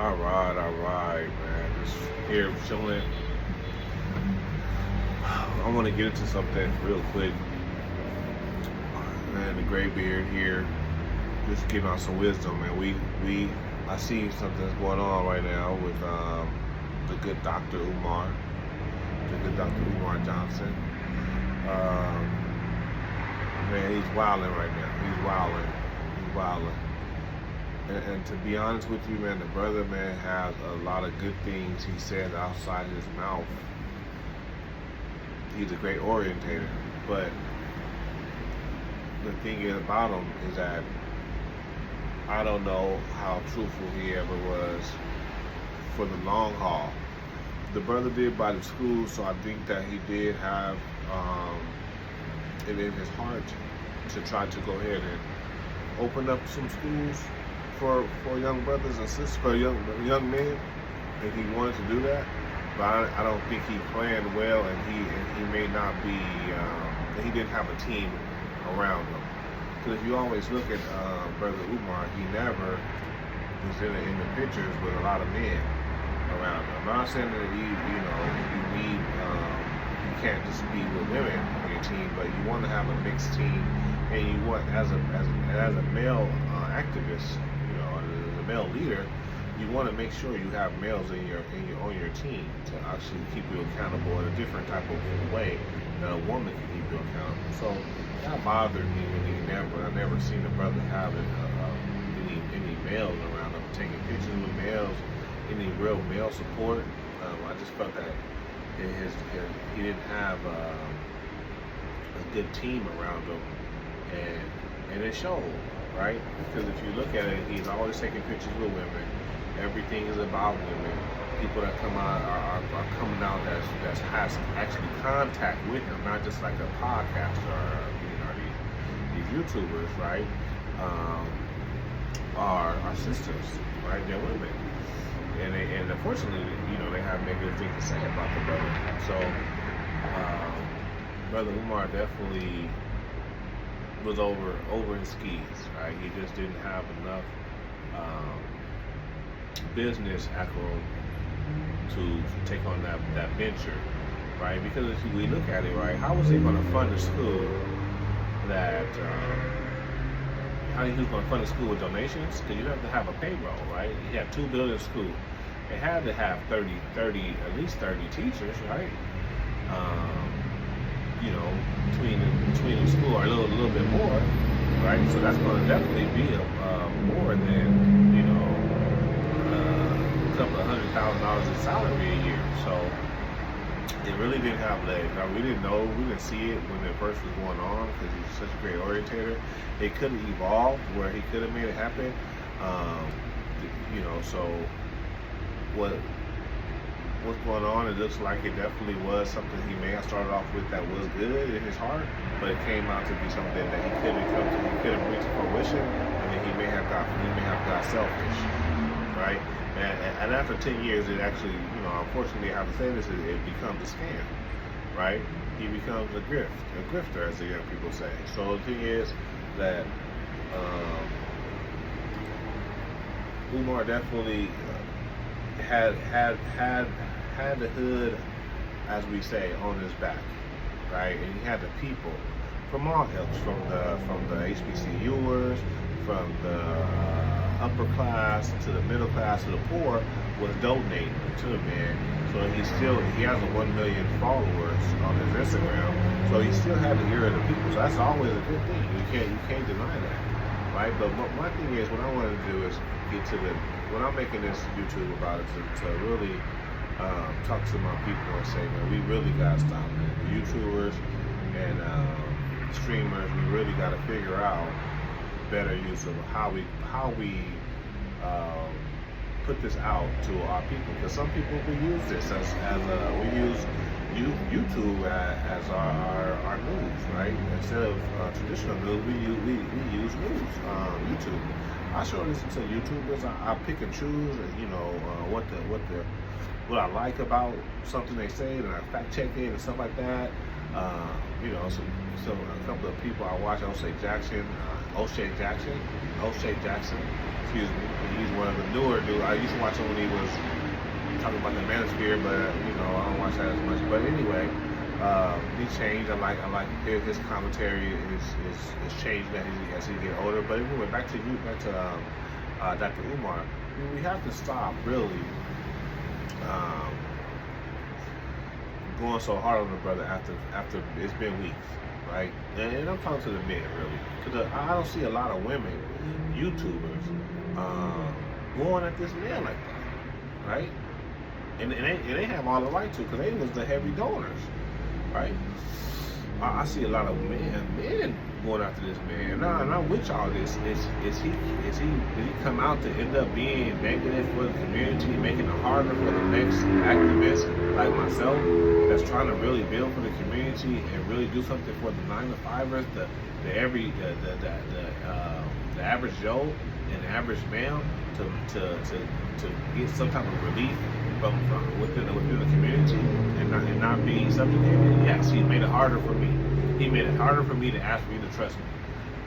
All right, man. Just here chilling. I want to get into something real quick. Man, the gray beard here, just giving out some wisdom, man. I see something's going on right now with the good Dr. Umar Johnson. Um, man, he's wilding right now. He's wilding. And to be honest with you, man, the brother, man, has a lot of good things he says outside his mouth. He's a great orientator, but the thing is about him is that I don't know how truthful he ever was for the long haul. The brother did buy the school, so I think that he did have it in his heart to try to go ahead and open up some schools for young brothers and sisters, for young men, if he wanted to do that. But I don't think he planned well, and he may not be. He didn't have a team around him. Because if you always look at Brother Umar, he never was in the pictures with a lot of men around him. I'm not saying that you need you can't just be with women on your team, but you want to have a mixed team, and you want as a male activist, as a male leader, you want to make sure you have males on your team to actually keep you accountable in a different type of way that a woman can keep you accountable. So that bothered me when I never seen a brother having any males around him, taking pictures with males, any real male support. I just felt that he didn't have a good team around him, and it showed, right? Because if you look at it, he's always taking pictures with women. Everything is about women. People that come out are coming out that has actually contact with him, not just like a podcaster or these YouTubers, right? Are sisters, right? They're women, and unfortunately, they have negative things to say about the brother. So, Brother Umar definitely was over his skis, right? He just didn't have enough business acumen to take on that venture, right? Because if we look at it, right, how was he going to fund a school that how he was going to fund a school with donations? Because you have to have a payroll, right? He had 2 building school. It had to have at least 30 teachers, right? Between the school, or a little bit more, right? So that's going to definitely be more than a couple of $100,000 in salary a year. So it really didn't have legs. Now we didn't see it when it first was going on because he's such a great orientator. It could have evolved where he could have made it happen. So what's going on? It looks like it definitely was something he may have started off with that was good in his heart, but it came out to be something that he couldn't bring to fruition, and then he may have got selfish, right? And after 10 years, it actually, unfortunately, I have to say this, it becomes a scam, right? He becomes a grifter, as the young people say. So the thing is that Umar definitely had the hood, as we say, on his back, right? And he had the people from all helps, from the HBCUers, from the upper class to the middle class to the poor, was donating to the man. So he has 1 million followers on his Instagram. So he still had the ear of the people. So that's always a good thing. You can't deny that, right? But my thing is, what I want to do is get to when I'm making this YouTube about it, to really talk to my people and say, man, we really got to stop it. The YouTubers and streamers, we really got to figure out better use of how we put this out to our people. Because some people we use this as we use YouTube as our news, right? Instead of traditional news, we use news, YouTube. I sure listen to YouTubers. I pick and choose, what I like about something they say, and I fact check it and stuff like that. So a couple of people I watch, O'Shea Jackson, O'Shea Jackson. Excuse me. He's one of the newer dudes. I used to watch him when he was talking about the manosphere, but I don't watch that as much. But anyway, he changed. I like his commentary is changed as he get older. But anyway, back to Dr. Umar. We have to stop really going so hard on the brother after it's been weeks, right? And I'm talking to the men really, because I don't see a lot of women YouTubers going at this man like that, right? And they have all the right to, because they was the heavy donors, right? I see a lot of men going after this man. And I'm with y'all. Did he come out to end up being negative for the community, making it harder for the next activist like myself that's trying to really build for the community and really do something for the 9-to-5ers, the average Joe and the average male to get some type of relief from within the community and not be subjugated? Yes, he made it harder for me. He made it harder for me to ask for you to trust me.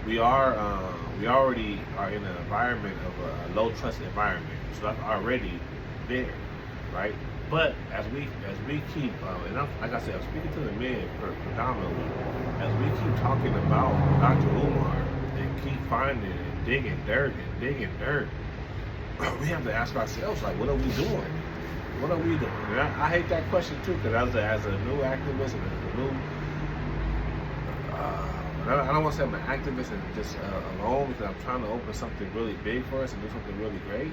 We already are in an environment of a low trust environment, so that's already there, right? But as we keep, and like I said, I'm speaking to the men predominantly, as we keep talking about Dr. Umar and keep finding and digging dirt, we have to ask ourselves, like, what are we doing? What are we doing? And I hate that question too, because as a new activist and as a new, I don't want to say I'm an activist and just alone, because I'm trying to open something really big for us and do something really great.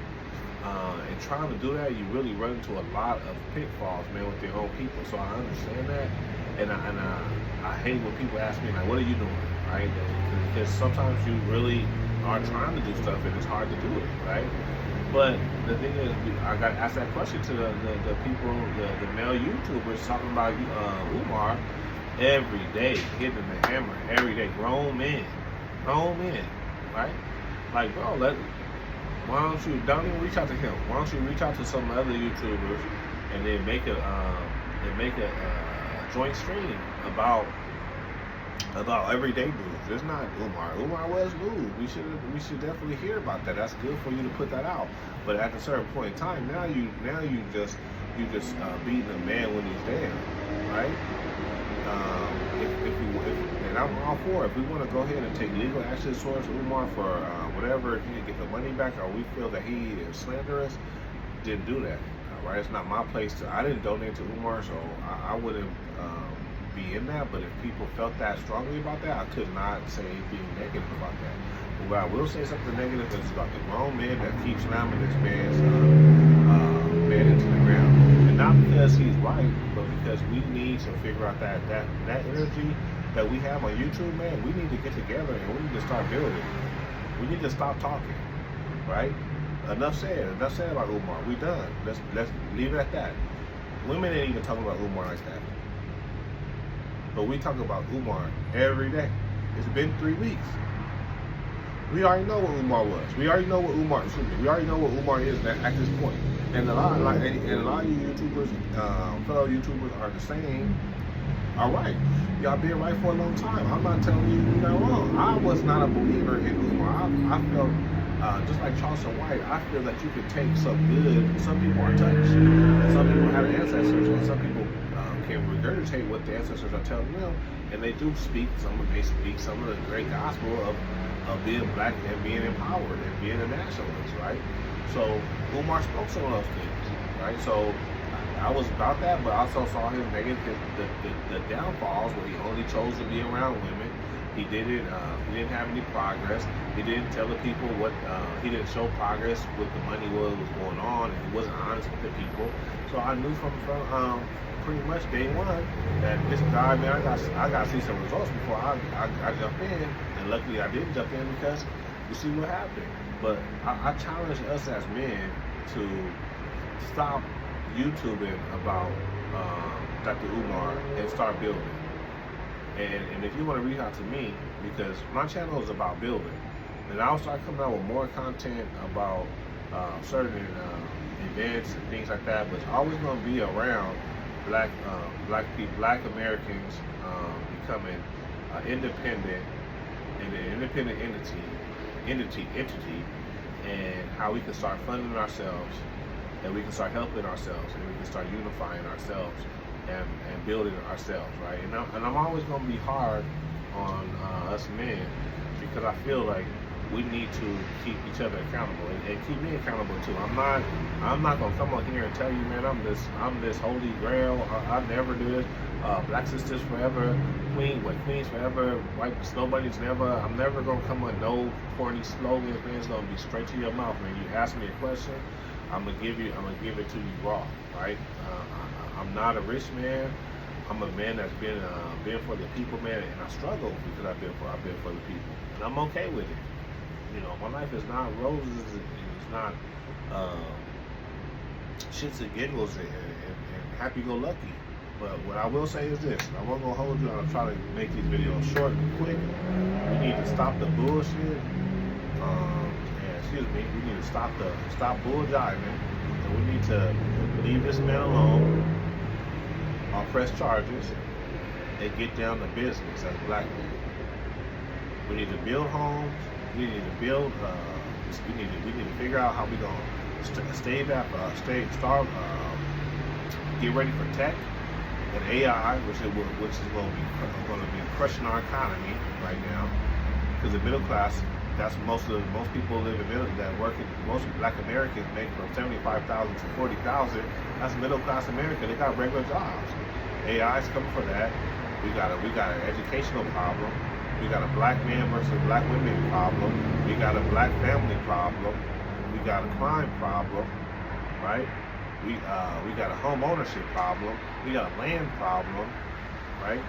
And trying to do that, you really run into a lot of pitfalls, man, with your own people. So I understand that, and I hate when people ask me, like, what are you doing, right? Because sometimes you really are trying to do stuff and it's hard to do it, right? But the thing is, I got to ask that question to the people, the male YouTubers talking about Umar every day, hitting the hammer every day. Grown men, right? Like, bro, why don't even reach out to him? Why don't you reach out to some other YouTubers and then make a joint stream about everyday news? It's not Umar. Umar was news. We should definitely hear about that. That's good for you to put that out. But at a certain point in time, now you just beating a man when he's down, right? And I'm all for it. If we want to go ahead and take legal action towards Umar for whatever, if he can get the money back, or we feel that he is slanderous, then do that. Right? It's not my place to. I didn't donate to Umar, so I wouldn't be in that. But if people felt that strongly about that, I could not say anything negative about that. But what I will say something negative is about the grown man that keeps slamming this man's man into the ground, and not because he's right, but because we need to figure out that energy that we have on YouTube, man. We need to get together and we need to start building. We need to stop talking, right? Enough said about Umar. We done. Let's leave it at that. Women ain't even talking about Umar like that. But we talk about Umar every day. It's been 3 weeks. We already know what Umar was. We already know what Umar is at this point. And a lot of you YouTubers, fellow YouTubers are the same. All right, y'all been right for a long time. I'm not telling you you're not wrong. I was not a believer in Umar. I felt just like Charleston White. I feel that you can take some good. Some people are touched. Some people have ancestors, and some people can regurgitate what the ancestors are telling them, and they do speak. They speak some of the great gospel of being black and being empowered and being a nationalist, right? So Umar spoke some of those things, right? So I was about that, but I also saw his negative, the downfalls where he only chose to be around women. He didn't have any progress. He didn't tell the people what, he didn't show progress with the money, what was going on, and he wasn't honest with the people. So I knew from pretty much day one that this guy, man, I got to see some results before I jump in. And luckily I didn't jump in because you see what happened. But I challenge us as men to stop YouTubing about Dr. Umar and start building. And if you want to reach out to me, because my channel is about building, and I'll start coming out with more content about certain events and things like that. But it's always going to be around black Americans becoming independent and an independent entity entity, and how we can start funding ourselves, and we can start helping ourselves, and we can start unifying ourselves and building ourselves, right? And I'm always going to be hard on us men, because I feel like we need to keep each other accountable, and keep me accountable too. I'm not gonna come on here and tell you, man, I'm this holy grail. I never do this. Black sisters forever, queens forever, white snow bunnies never. I'm never gonna come with no corny slogans, man. It's gonna be straight to your mouth. When you ask me a question, I'm gonna give it to you raw, right? I'm not a rich man. I'm a man that's been for the people, man, and I struggle because I've been for the people, and I'm okay with it. You know, my life is not roses, it's not shits and giggles and happy-go-lucky. But what I will say is this: I wasn't gonna hold you. I'm trying to make these videos short and quick. We need to stop the bullshit. We need to stop bull jiving, and we need to leave this man alone, press charges, and get down to business as black men. We need to build homes. We need to build. We need to figure out how we gonna get ready for tech and AI, which is going to be crushing our economy right now. Because the middle class, that's most people live in most Black Americans make from $75,000 to $40,000. That's middle class America. They got regular jobs. AI is coming for that. We got an educational problem. We got a black man versus black women problem. We got a black family problem. We got a crime problem, right? We got a home ownership problem. We got a land problem, right?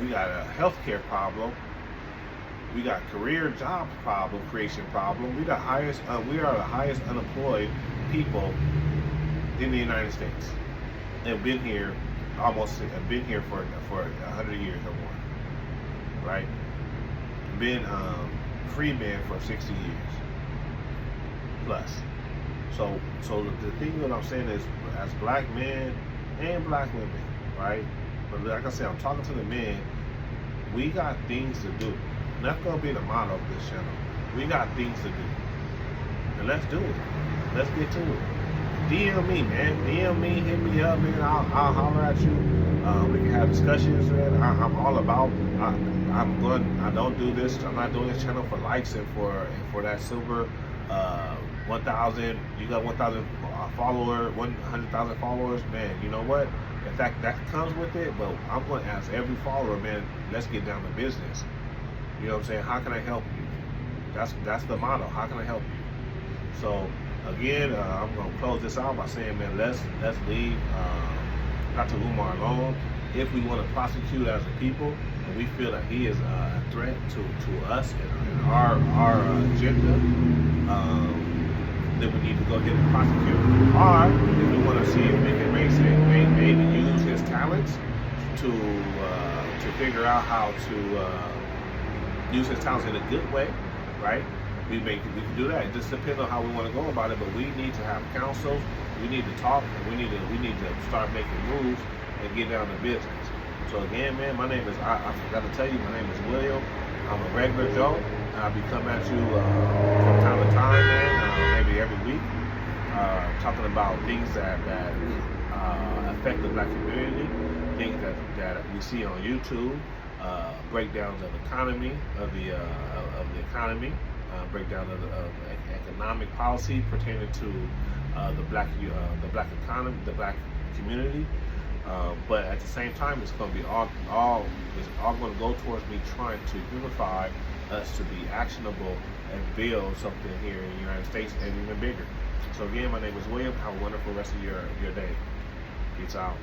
We got a healthcare problem. We got career job problem, creation problem. We are the highest unemployed people in the United States, and been here for 100 years or more, right? Been free men for 60 years plus. So the thing that I'm saying is, as black men and black women, right? But like I said, I'm talking to the men. We got things to do. And that's gonna be the motto of this channel. We got things to do, and let's do it. Let's get to it. DM me, man. DM me, hit me up, man. I'll holler at you. We can have discussions, man. I'm all about. I don't do this. I'm not doing this channel for likes and for that silver 1,000. You got 1,000 followers, 100,000 followers, man. You know what? In fact, that comes with it. But I'm going to ask every follower, man. Let's get down to business. You know what I'm saying? How can I help you? That's the motto. How can I help you? So again, I'm gonna close this out by saying, man, let's leave Dr. Umar alone. If we want to prosecute as a people, and we feel that he is a threat to us and our agenda, then we need to go ahead and prosecute. Or if we want to see if we can maybe use his talents to figure out how to use his talents in a good way, right? We can do that. It just depends on how we want to go about it. But we need to have counsel. We need to talk, and we need to start making moves and get down to business. So again, man, my name is I forgot to tell you, my name is William. I'm a regular Joe, and I'll be coming at you from time to time, man, maybe every week, talking about things that affect the black community, things that we see on YouTube. Breakdowns of economy of the economy, breakdown of economic policy pertaining to the black economy, the black community. But at the same time, it's going to be all going to go towards me trying to unify us to be actionable and build something here in the United States and even bigger. So again, my name is William. Have a wonderful rest of your day. Peace out.